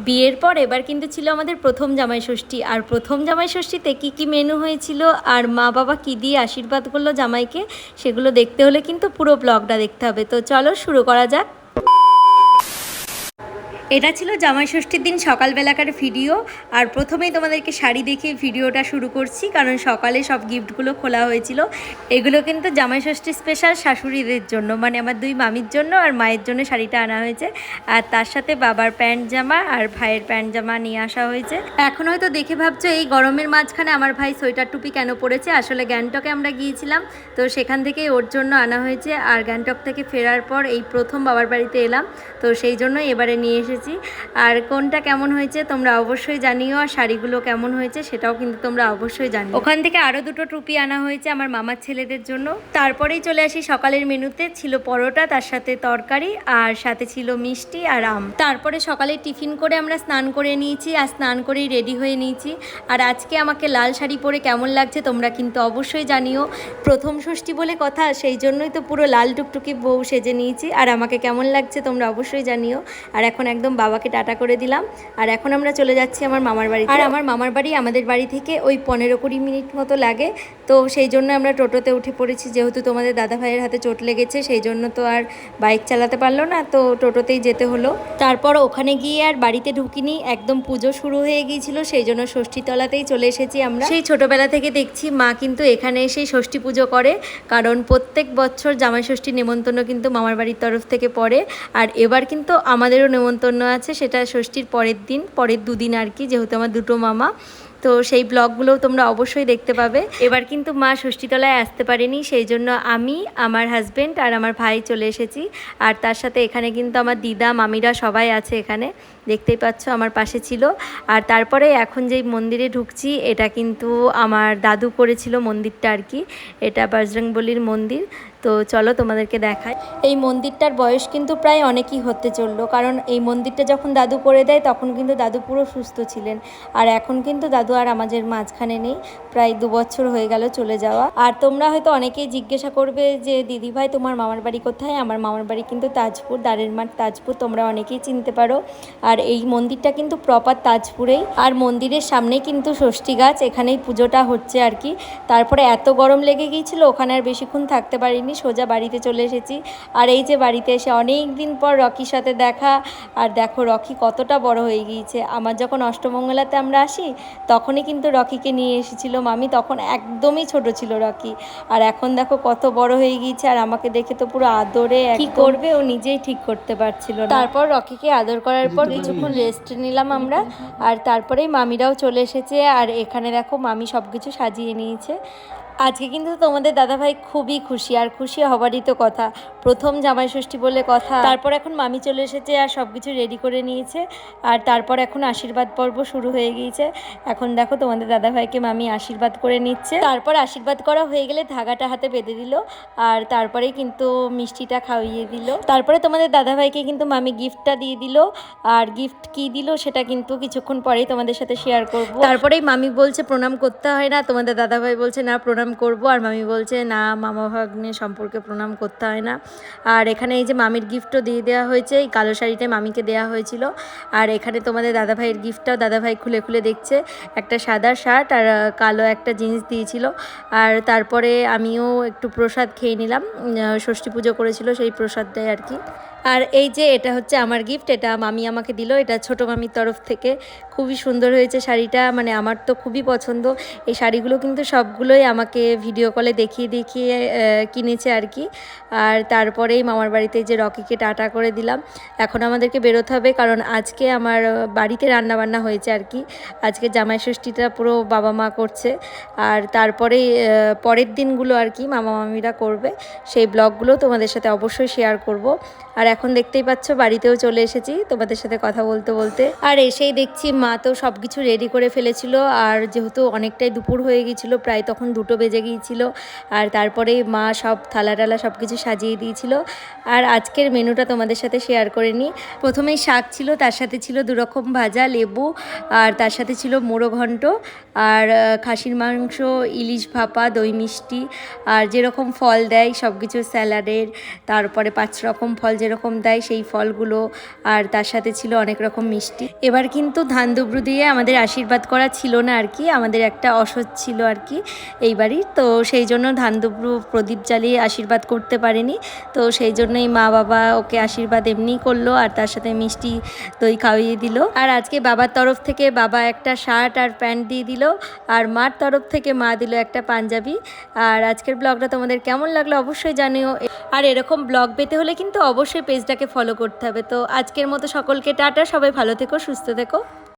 বিয়ের পর এবার কিন্তু ছিল আমাদের প্রথম জামাই ষষ্ঠী। আর প্রথম জামাই ষষ্ঠীতে কী কী মেনু হয়েছিল আর মা বাবা কী দিয়ে আশীর্বাদ করলো জামাইকে, সেগুলো দেখতে হলে কিন্তু পুরো ব্লগটা দেখতে হবে। তো চলো শুরু করা যাক। এটা ছিল জামাই ষষ্ঠীর দিন সকালবেলাকার ভিডিও। আর প্রথমেই তোমাদেরকে শাড়ি দেখিয়ে ভিডিওটা শুরু করছি, কারণ সকালে সব গিফটগুলো খোলা হয়েছিল। এগুলো কিন্তু জামাই ষষ্ঠী স্পেশাল শাশুড়িদের জন্য, মানে আমার দুই মামির জন্য আর মায়ের জন্য শাড়িটা আনা হয়েছে। আর তার সাথে বাবার প্যান্ট জামা আর ভাইয়ের প্যান্ট জামা নিয়ে আসা হয়েছে। এখন হয়তো দেখে ভাবছো এই গরমের মাঝখানে আমার ভাই সোয়েটার টুপি কেন পরেছে। আসলে গ্যাংটকে আমরা গিয়েছিলাম, তো সেখান থেকে ওর জন্য আনা হয়েছে। আর গ্যাংটক থেকে ফেরার পর এই প্রথম বাবার বাড়িতে এলাম, তো সেই জন্যই এবারে নিয়ে এসেছি। আর কোনটা কেমন হয়েছে তোমরা অবশ্যই জানিও, আর শাড়িগুলো কেমন হয়েছে সেটাও কিন্তু তোমরা অবশ্যই জানিও। ওখান থেকে আরও দুটো টুপি আনা হয়েছে আমার মামার ছেলেদের জন্য। তারপরেই চলে আসি সকালের মেনুতে। ছিল পরোটা, তার সাথে তরকারি, আর সাথে ছিল মিষ্টি আর আম। তারপরে সকালে টিফিন করে আমরা স্নান করে নিয়েছি, আর স্নান করেই রেডি হয়ে নিয়েছি। আর আজকে আমাকে লাল শাড়ি পরে কেমন লাগছে তোমরা কিন্তু অবশ্যই জানিও। প্রথম ষষ্ঠী বলে কথা, সেই জন্যই তো পুরো লাল টুকটুকি বউ সেজে নিয়েছি। আর আমাকে কেমন লাগছে তোমরা অবশ্যই জানিও। আর এখন একদম বাবাকে টাটা করে দিলাম। আর এখন আমরা চলে যাচ্ছি আমার মামার বাড়ি। আর আমার মামার বাড়ি আমাদের বাড়ি থেকে ওই 15-20 মিনিট মতো লাগে। তো সেই জন্য আমরা টোটোতে উঠে পড়েছি, যেহেতু তোমাদের দাদা ভাইয়ের হাতে চোট লেগেছে, সেই জন্য তো আর বাইক চালাতে পারলো না, তো টোটোতেই যেতে হলো। তারপর ওখানে গিয়ে আর বাড়িতে ঢুকিনি, একদম পুজো শুরু হয়ে গিয়েছিল, সেই জন্য ষষ্ঠীতলাতেই চলে এসেছি আমরা। সেই ছোটোবেলা থেকে দেখছি মা কিন্তু এখানে এসেই ষষ্ঠী পুজো করে, কারণ প্রত্যেক বছর জামাই ষষ্ঠী নেমন্তন্ন কিন্তু মামার বাড়ির তরফ থেকে পড়ে। আর এবার কিন্তু আমাদেরও নেমন্তন্ন আছে, সেটা ষষ্ঠীর পরের দিন, পরের দুদিন আর কি, যেহেতু আমার দুটো মামা। তো সেই ব্লগগুলোও তোমরা অবশ্যই দেখতে পাবে। এবার কিন্তু মা ষষ্ঠীতলায় আসতে পারেনি, সেই জন্য আমি, আমার হাজব্যান্ড আর আমার ভাই চলে এসেছি। আর তার সাথে এখানে কিন্তু আমার দিদা মামিরা সবাই আছে এখানে, দেখতেই পাচ্ছ আমার পাশে ছিল। আর তারপরে এখন যেই মন্দিরে ঢুকছি, এটা কিন্তু আমার দাদু করেছিল মন্দিরটা আর কি। এটা বজরংবলীর মন্দির। তো চলো তোমাদেরকে দেখাই। এই মন্দিরটার বয়স কিন্তু প্রায় অনেকই হতে চললো, কারণ এই মন্দিরটা যখন দাদু করে দেয় তখন কিন্তু দাদু পুরো সুস্থ ছিলেন। আর এখন কিন্তু দাদু আর আমাদের মাঝখানে নেই, প্রায় 2 বছর হয়ে গেল চলে যাওয়া। আর তোমরা হয়তো অনেকেই জিজ্ঞাসা করবে যে দিদি ভাই তোমার মামার বাড়ি কোথায়। আমার মামার বাড়ি কিন্তু তাজপুর, দ্বারের মাঠ তাজপুর, তোমরা অনেকেই চিনতে পারো। আর এই মন্দিরটা কিন্তু প্রপার তাজপুরেই। আর মন্দিরের সামনেই কিন্তু ষষ্ঠী গাছ, এখানেই পুজোটা হচ্ছে আর কি। তারপরে এত গরম লেগে গিয়েছিল, ওখানে আর বেশিক্ষণ থাকতে পারিনি, সোজা বাড়িতে চলে এসেছি। আর এই যে বাড়িতে এসে অনেক দিন পর রকির সাথে দেখা। আর দেখো রকি কতটা বড় হয়ে গিয়েছে। আমার যখন অষ্টমঙ্গলাতে আমরা আসি তখনই কিন্তু রকিকে নিয়ে এসেছিল মামি, তখন একদমই ছোট ছিল রকি। আর এখন দেখো কত বড় হয়ে গিয়েছে, আর আমাকে দেখে তো পুরো আদরে, কি করবে ও নিজেই ঠিক করতে পারছিল না। তারপর রকিকে আদর করার পর কিছুক্ষণ রেস্ট নিলাম আমরা। আর তারপরেই মামিরাও চলে এসেছে। আর এখানে দেখো মামি সব কিছু সাজিয়ে নিয়েছে। আজকে কিন্তু তোমাদের দাদাভাই খুবই খুশি, আর খুশি হবারই তো কথা, প্রথম জামাই ষষ্ঠী বলে কথা। তারপর এখন মামি চলে এসেছে আর সব কিছু রেডি করে নিয়েছে। আর তারপর এখন আশীর্বাদ পর্ব শুরু হয়ে গিয়েছে। এখন দেখো তোমাদের দাদাভাইকে মামি আশীর্বাদ করে নিচ্ছে। তারপর আশীর্বাদ করা হয়ে গেলে ধাগাটা হাতে বেঁধে দিল, আর তারপরেই কিন্তু মিষ্টিটা খাওয়িয়ে দিল। তারপরে তোমাদের দাদাভাইকে কিন্তু মামি গিফটটা দিয়ে দিল। আর গিফট কি দিল সেটা কিন্তু কিছুক্ষণ পরেই তোমাদের সাথে শেয়ার করব। তারপরেই মামি বলছে প্রণাম করতে হয় না, তোমাদের দাদাভাই বলছে না প্রণাম করব, আর মামি বলছে না মামা ভাগ্নে সম্পর্কে প্রণাম করতে হয় না। আর এখানে এই যে মামির গিফটও দিয়ে দেওয়া হয়েছে, এই কালো শাড়িটাই মামিকে দেওয়া হয়েছিল। আর এখানে তোমাদের দাদাভাইয়ের গিফটটাও দাদাভাই খুলে খুলে দেখছে, একটা সাদা শার্ট আর কালো একটা জিন্স দিয়েছিল। আর তারপরে আমিও একটু প্রসাদ খেয়ে নিলাম, ষষ্ঠী পুজো করেছিল সেই প্রসাদটাই আর কি। আর এই যে এটা হচ্ছে আমার গিফট, এটা মামি আমাকে দিল, এটা ছোটো মামির তরফ থেকে। খুবই সুন্দর হয়েছে শাড়িটা, মানে আমার তো খুবই পছন্দ। এই শাড়িগুলো কিন্তু সবগুলোই আমাকে ভিডিও কলে দেখিয়ে দেখিয়ে কিনেছে আর কি। আর তারপরেই মামার বাড়িতে যে রকিকে টাটা করে দিলাম। এখন আমাদেরকে বেরোতে হবে, কারণ আজকে আমার বাড়িতে রান্নাবান্না হয়েছে আর কি। আজকে জামাই ষষ্ঠীটা পুরো বাবা মা করছে। আর তারপরে পরের দিনগুলো আর কি মামা মামিরা করবে, সেই ব্লগগুলো তোমাদের সাথে অবশ্যই শেয়ার করব। আর এখন দেখতেই পাচ্ছ বাড়িতেও চলে এসেছি তোমাদের সাথে কথা বলতে বলতে। আর এসেই দেখছি মা তো সব কিছু রেডি করে ফেলেছিল। আর যেহেতু অনেকটাই দুপুর হয়ে গিয়েছিল, প্রায় তখন 2টো বেজে গিয়েছিল। আর তারপরে মা সব থালা টালা সব কিছু সাজিয়ে দিয়েছিল। আর আজকের মেনুটা তোমাদের সাথে শেয়ার করে নিই। প্রথমেই শাক ছিল, তার সাথে ছিল 2 রকম ভাজা, লেবু, আর তার সাথে ছিল মোড়ো ঘন্ট, আর খাসির মাংস, ইলিশ ভাপা, দই মিষ্টি, আর যেরকম ফল দেয় সব কিছু স্যালাডের, তারপরে 5 রকম ফল যেরকম রকম দেয় সেই ফলগুলো, আর তার সাথে ছিল অনেক রকম মিষ্টি। এবার কিন্তু ধান দুব্রু দিয়ে আমাদের আশীর্বাদ করা ছিল না আর কি, আমাদের একটা অসৎ ছিল আর কি এই বাড়ির, তো সেই জন্য ধান দুব্রু প্রদীপ জ্বালিয়ে আশীর্বাদ করতে পারেনি। তো সেই জন্যই মা বাবা ওকে আশীর্বাদ এমনিই করলো, আর তার সাথে মিষ্টি দই খাওয়িয়ে দিল। আর আজকে বাবার তরফ থেকে বাবা একটা শার্ট আর প্যান্ট দিয়ে দিল, আর মার তরফ থেকে মা দিল একটা পাঞ্জাবি। আর আজকের ব্লগটা তোমাদের কেমন লাগলো অবশ্যই জানিও, আর এরকম ব্লগ পেতে হলে কিন্তু অবশ্যই পেজটাকে ফলো করতে হবে। তো আজকের মতো সকলকে টাটা, সবাই ভালো থেকো, সুস্থ থেকো।